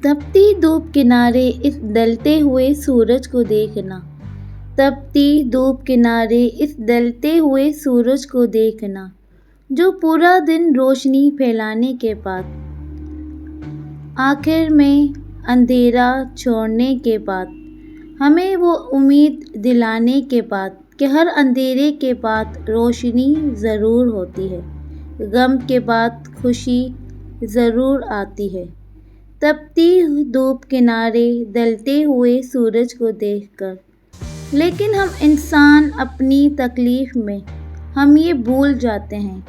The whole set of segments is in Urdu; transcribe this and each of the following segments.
تپتی دھوپ کنارے اس ڈلتے ہوئے سورج کو دیکھنا، تپتی دھوپ کنارے اس ڈلتے ہوئے سورج کو دیکھنا، جو پورا دن روشنی پھیلانے کے بعد آخر میں اندھیرا چھوڑنے کے بعد ہمیں وہ امید دلانے کے بعد کہ ہر اندھیرے کے بعد روشنی ضرور ہوتی ہے، غم کے بعد خوشی ضرور آتی ہے۔ تپتی دھوپ کنارے ڈلتے ہوئے سورج کو دیکھ کر لیکن ہم انسان اپنی تکلیف میں ہم یہ بھول جاتے ہیں،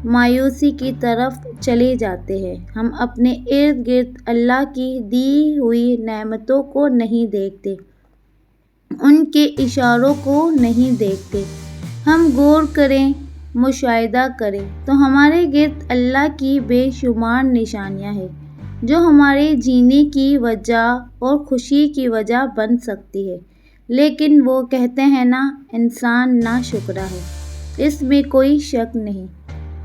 مایوسی کی طرف چلے جاتے ہیں۔ ہم اپنے ارد گرد اللہ کی دی ہوئی نعمتوں کو نہیں دیکھتے، ان کے اشاروں کو نہیں دیکھتے۔ ہم غور کریں، مشاہدہ کریں تو ہمارے گرد اللہ کی بے شمار نشانیاں ہیں جو ہمارے جینے کی وجہ اور خوشی کی وجہ بن سکتی ہیں، لیکن وہ کہتے ہیں نا، انسان ناشکرا ہے، اس میں کوئی شک نہیں۔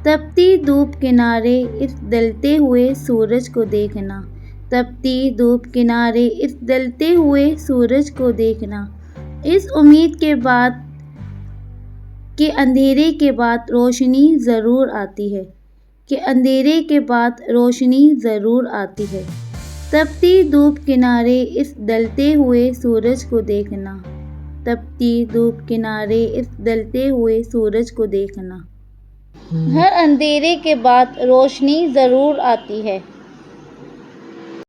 تپتی دھوپ کنارے اس ڈلتے ہوئے سورج کو دیکھنا، تپتی دھوپ کنارے اس ڈلتے ہوئے سورج کو دیکھنا، اس امید کے بعد کہ اندھیرے کے بعد روشنی ضرور آتی ہے، کہ اندھیرے کے بعد روشنی ضرور آتی ہے۔ تپتی دھوپ کنارے اس ڈلتے ہوئے سورج کو دیکھنا، تپتی دھوپ کنارے اس ڈلتے ہوئے سورج کو دیکھنا۔ ہر اندھیرے کے بعد روشنی ضرور آتی ہے۔